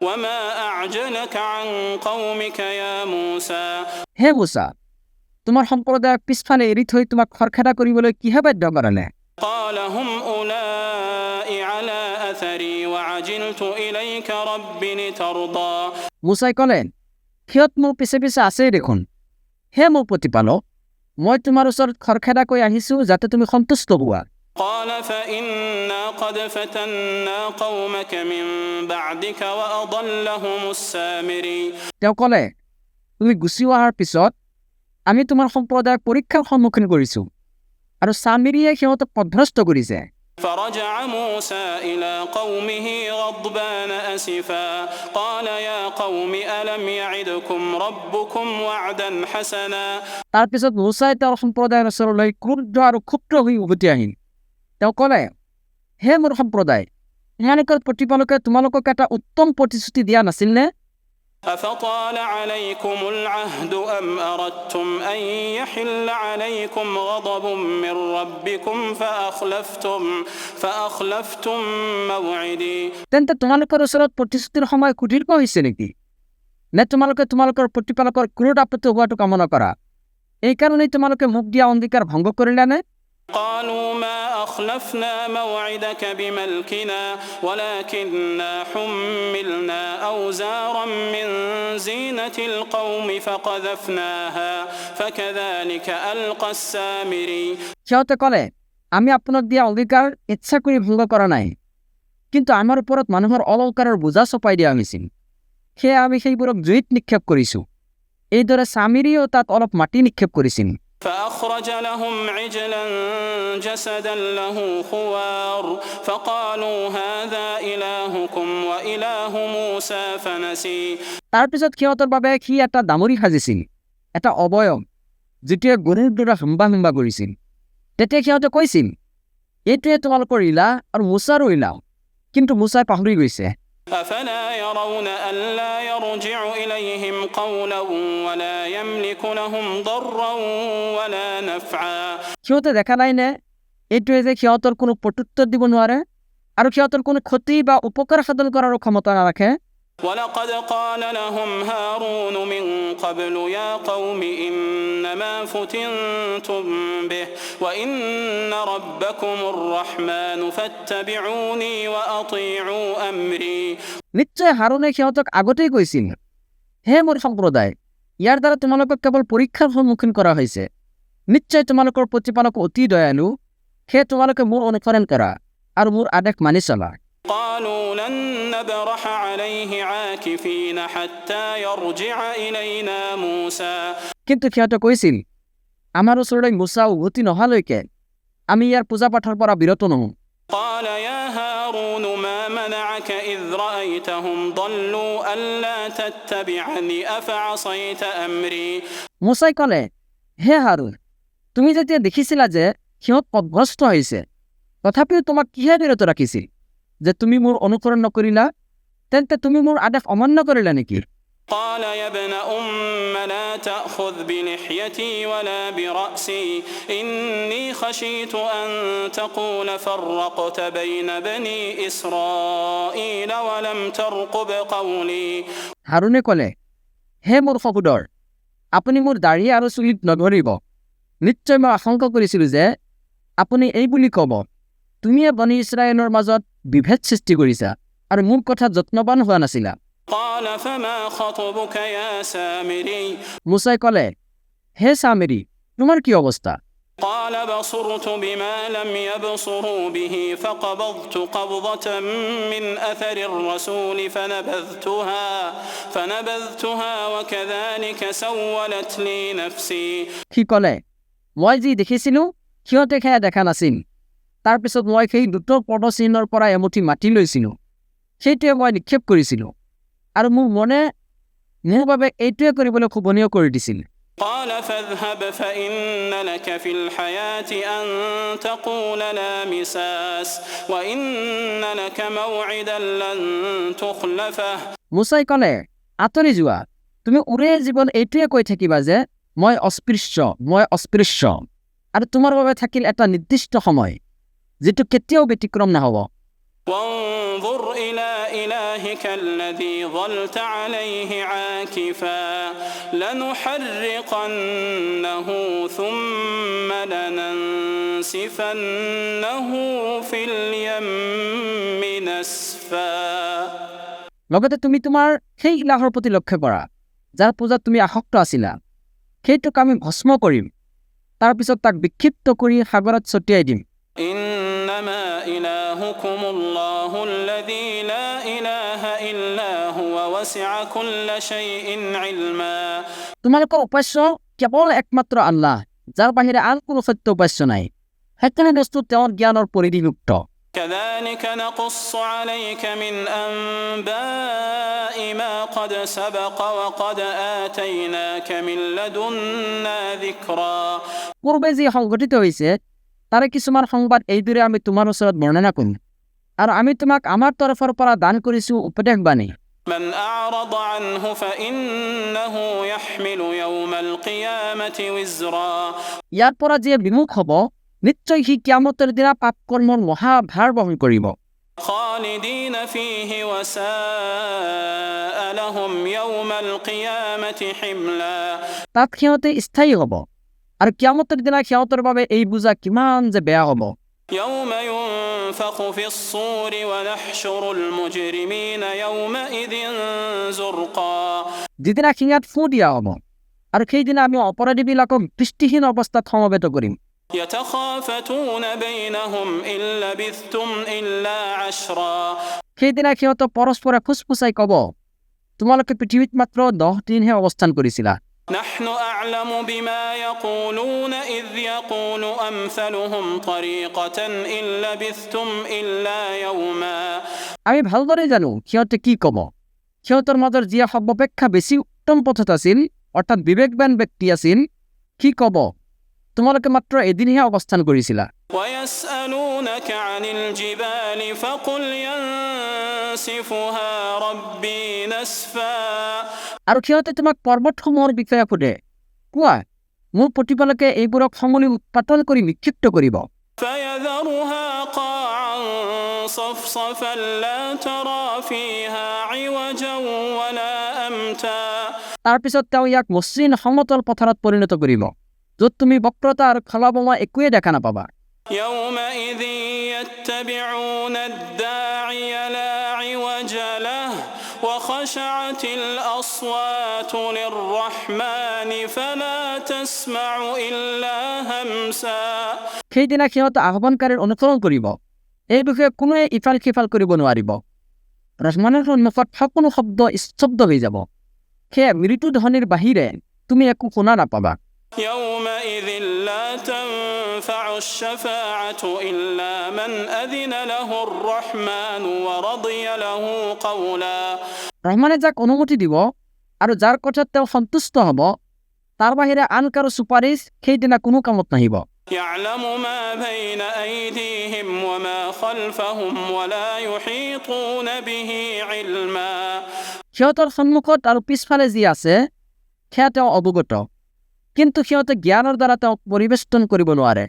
وما أعجلك عن قومك يا موسى হে মুছা, তোমাৰ সম্প্ৰদায়ক পিছফালে এৰি থৈ তোমাক খৰখেদা কৰিবলৈ কিহে বাধ্য কৰালে? قال هم أولئك على أثري وعجلت إليك رب لترضى মুছাই ক'লে, সিহঁত মোৰ পিছে পিছে আছেই দেখোন। হে মোৰ প্ৰতিপালক, মই তোমাৰ ওচৰত খৰখেদা কৰি আহিছোঁ যাতে তুমি সন্তুষ্ট হোৱা। قال فإنا قد فتنا قومك من بعدك وأضلهم السامري তেওঁ ক'লে, তুমি গুচি অহাৰ পিছত আমি তোমাৰ সম্প্ৰদায়ক পৰীক্ষাৰ সন্মুখীন কৰিছোঁ আৰু চামিৰিয়ে সিহঁতক পথভ্ৰষ্ট কৰিছে। فرجع موسى إلى قومه غضبان أسفا قال يا قوم ألم يعدكم ربكم وعدا حسنا তাৰপিছত মুছাই তেওঁৰ সম্প্ৰদায়ৰ ওচৰলৈ ক্ৰুদ্ধ আৰু ক্ষুব্ধ হৈ উভতি আহিল। তেওঁ ক'লে, হে মোৰ সম্প্ৰদায়, ইহানিকৰ প্ৰতিপালকে তোমালোকক এটা উত্তম প্ৰতিশ্ৰুতি দিয়া নাছিলনে? أفطال عليكم العهد أم أردتم أن يحل عليكم غضب من ربكم فأخلفتم موعدي তেন্তে তোমালোকৰ ওচৰত প্ৰতিশ্ৰুতিৰ সময় সুদীৰ্ঘ হৈছে নেকি? নে তোমালোকে তোমালোকৰ প্ৰতিপালকৰ ক্ৰোধ আপত্তি হোৱাটো কামনা কৰা? এইকাৰণেই তোমালোকে মোক দিয়া অংগীকাৰ ভংগ কৰিলানে? قالوا ما أخلفنا موعدك بملكنا ولكننا حملنا أوزارا من زينة القوم فقذفناها فكذلك ألقى السامري সিহঁতে ক'লে, আমি আপোনাক দিয়া অংগীকাৰ ইচ্ছা কৰি ভংগ কৰা নাই, কিন্তু আমাৰ ওপৰত মানুহৰ অলংকাৰৰ বোজা চপাই দিয়া হৈছিল, সেয়ে আমি সেইবোৰক জুইত নিক্ষেপ কৰিছোঁ। এইদৰে চামিৰিয়েও তাত অলপ মাটি নিক্ষেপ কৰিছিল। فأخرج لهم عجلا جسدا له خوار فقالوا هذا إلهكم وإله موسى فنسي তাৰপিছত সিহঁতৰ বাবে সি এটা দামৰি সাজিছিল, এটা অৱয়ব যিটোৱে গৰুৰ দৰে হম্বা কৰিছিল। তেতিয়া সিহঁতে কৈছিল, এইটোৱে তোমালোকৰ ইলাহ আৰু মুছাৰো ইলাহ, কিন্তু মুছাই পাহৰি গৈছে। أفلا يرون ألا يرجع إليهم قولا ولا يملك لهم ضرا ولا نفعا সিহঁতে দেখা নাই নে এইটোৱে যে সিহঁতৰ কোনো প্ৰত্যুত্তৰ দিব নোৱাৰে আৰু সিহঁতৰ কোনো ক্ষতি বা উপকাৰ সাধন কৰাৰ ক্ষমতা নাৰাখে। ولقد قال لهم هارون من قبل يا قوم إنما فتنتم به وإن ربكم الرحمن فاتبعوني وأطيعوا أمري নিশ্চয় হাৰুনে সিহঁতক আগতেই কৈছিল, হে মোৰ সম্প্ৰদায়, ইয়াৰ দ্বাৰা তোমালোকক কেৱল পৰীক্ষাৰ সন্মুখীন কৰা হৈছে। নিশ্চয় তোমালোকৰ প্ৰতিপালক অতি দয়ালু, সেয়ে তোমালোকে মোৰ অনুসৰণ কৰা আৰু মোৰ আদেশ মানি চলা। قالوا لن نبرح عليه عاكفين حتى يرجع إلينا موسى কিন্তু সিহঁতে কৈছিল, আমাৰ ওচৰলৈ মুছা উভতি নহালৈকে আমি ইয়াৰ পূজা পাঠৰ পৰা বিৰত নহওঁ। قال يا هارون ما منعك إذ رأيتهم ضلوا ألا تتبعني أفعصيت أمري মুছাই ক'লে, হে হাৰুন, তুমি যেতিয়া দেখিছিলা যে সিহঁত পথভ্ৰষ্ট হৈছে, তথাপিও তোমাক কিহে বিৰত ৰাখিছিল যে তুমি মোৰ অনুসৰণ নকৰিলা? তেন্তে তুমি মোৰ আদেশ অমান্য কৰিলা নেকি? قال يا ابن أم لا تأخذ بلحيتي ولا برأسي إني خشيت أن تقول فرقت بين بني إسرائيل ولم ترقب قولي হাৰুনে ক'লে, হে মোৰ সহোদৰ, আপুনি মোৰ দাঢ়ি আৰু চুলিত নধৰিব। নিশ্চয় মই আশংকা কৰিছিলোঁ যে আপুনি এই বুলি ক'ব, তুমিয়ে বনি ইছৰাইলৰ মাজত বিভেদ সৃষ্টি কৰিছা আৰু মোৰ কথাত যত্নৱান হোৱা নাছিলা। قال فما خطبك يا سامري মুছাই ক'লে, হে চামিৰি, তোমাৰ কি অৱস্থা? قال بصرت بما لم يبصروا به فقبضت قبضة من أثر الرسول فنبذتها وكذلك سولت لي نفسي সি ক'লে, মই যি দেখিছিলোঁ সিহঁতে সেয়া দেখা নাছিল। তাৰপিছত মই সেই দ্ৰুত পদচিহ্নৰ পৰা এমুঠি মাটি লৈছিলোঁ, সেইটোৱে মই নিক্ষেপ কৰিছিলোঁ আৰু মোৰ মনে মোৰ বাবে এইটোৱে কৰিবলৈ শোভনীয় কৰি দিছিল। قال فاذهب فإن لك في الحياة أن تقول لا مساس وإن لك موعدا لن تخلفه মুছাই ক'লে, আঁতৰি যোৱা, তুমি ওৰে জীৱন এইটোৱে কৈ থাকিবা যে মই অস্পৃশ্য আৰু তোমাৰ বাবে থাকিল এটা নিৰ্দিষ্ট সময় যিটো কেতিয়াও ব্যতিক্ৰম নহ'ব। وانظر إلى إلهك الذي ظلت عليه عاكفا لنحرقنه ثم لننسفنه في اليم نسفا। লগতে তুমি তোমাৰ সেই ইলাহৰ প্ৰতি লক্ষ্য কৰা যাৰ পূজাত তুমি আসক্ত আছিলা, সেইটোক আমি ভস্ম কৰিম, তাৰপিছত তাক বিক্ষিপ্ত কৰি সাগৰত ছটিয়াই দিম। إنما إلهكم الله الذي لا إله إلا هو وسع كل شيء علما। তোমালোকৰ উপাস্য কেৱল একমাত্ৰ আল্লাহ, যাৰ বাহিৰে আন কোনো সত্য উপাস্য নাই। সকলো বস্তু তেওঁৰ জ্ঞানৰ পৰিধিভুক্ত। كذلك نقص عليك من أنباء ما قد سبق وقد آتيناك من لدنا ذكرا। পূৰ্বে যি সংঘটিত হৈছে তাৰে কিছুমান সংবাদ এইদৰে আমি তোমাৰ ওচৰত বৰ্ণনা কৰিম, আৰু আমি তোমাক আমাৰ তৰফৰ পৰা দান কৰিছোঁ উপদেশবাণী। من أعرض عنه فإنه يحمل يوم القيامة وزرا। ইয়াৰ পৰা যিয়ে বিমুখ হ'ব, নিশ্চয় সি কিয়ামতৰ দিনা পাপ কৰ্মৰ মহাভাৰ বহন কৰিব। خالدين فيه وساء لهم يوم القيامة حملا। তাত সিহঁতে স্থায়ী হ'ব, আৰু কিয়ামতৰ দিনা সিহঁতৰ বাবে এই বোজা কিমান যে বেয়া হ'ব। يوم ينفخ في الصور ونحشر المجرمين يومئذ زرقا। যিদিনা শিঙাত ফু দিয়া হ'ব, আৰু সেইদিনা আমি অপৰাধীবিলাকক দৃষ্টিহীন অৱস্থাত সমবেত কৰিম। يتخافتون بينهم إن لبثتم إلا عشرا। সেইদিনা সিহঁতক পৰস্পৰে ফুচফুচাই ক'ব, তোমালোকে পৃথিৱীত মাত্ৰ 10 দিনহে অৱস্থান কৰিছিলা। نحن أعلم بما يقولون إذ يقول أمثلهم طريقة إن لبثتم إلا يوما। আমি ভালদৰে জানো সিহঁতে কি ক'ব। সিহঁতৰ মাজৰ যিয়ে সৰ্বাপেক্ষা বেছি উত্তম পথত আছিল, অৰ্থাৎ বিবেকবান ব্যক্তি আছিল, কি ক'ব, তোমালোকে মাত্ৰ এদিনহে অৱস্থান কৰিছিলা। ويسألونك عن الجبال فقل ينسفها ربي نسفا। আৰু সিহঁতে তোমাক পৰ্বতসমূহৰ বিষয়ে সোধে, কোৱা, মোৰ প্ৰতিপালকে এইবোৰক সমূলি উৎপাদন কৰি নিক্ষিপ্ত কৰিব। فيذرها قاعا صفصفا لا ترى فيها عوجا ولا أمتا। তাৰপিছত তেওঁ ইয়াক মসৃণ সমতল পথাৰত পৰিণত কৰিব, য'ত তুমি বক্ৰতা আৰু খলাবমা একোৱে দেখা নাপাবা। يومئذ يتبعون الداعي لا عوج له وخشعت الأصوات للرحمن فلا تسمع إلا همسا। সেইদিনা সিহঁতে আহ্বানকাৰীৰ অনুসৰণ কৰিব, এই বিষয়ে কোনোৱে ইফাল সিফাল কৰিব নোৱাৰিব। ৰহমানৰ সন্মুখত সকলো শব্দ স্তব্ধ হৈ যাব, সেয়ে মৃত্যু ধ্বনিৰ বাহিৰে তুমি একো শুনা নাপাবা। يومئذ لا تنفع الشفاعة إلا من أذن له الرحمن ورضي له قولا। ৰহমানে যাক অনুমতি দিব আৰু যাৰ কথাত তেওঁ সন্তুষ্ট হ'ব, তাৰ বাহিৰে আন কাৰো চুপাৰিচ সেইদিনা কোনো কামত নাহিব। يعلم ما بين أيديهم وما خلفهم ولا يحيطون به علما। সিহঁতৰ সন্মুখত আৰু পিছফালে যি আছে সেয়া তেওঁ অৱগত, কিন্তু সিহঁতে জ্ঞানৰ দ্বাৰা তেওঁক পৰিবেষ্টন কৰিব নোৱাৰে।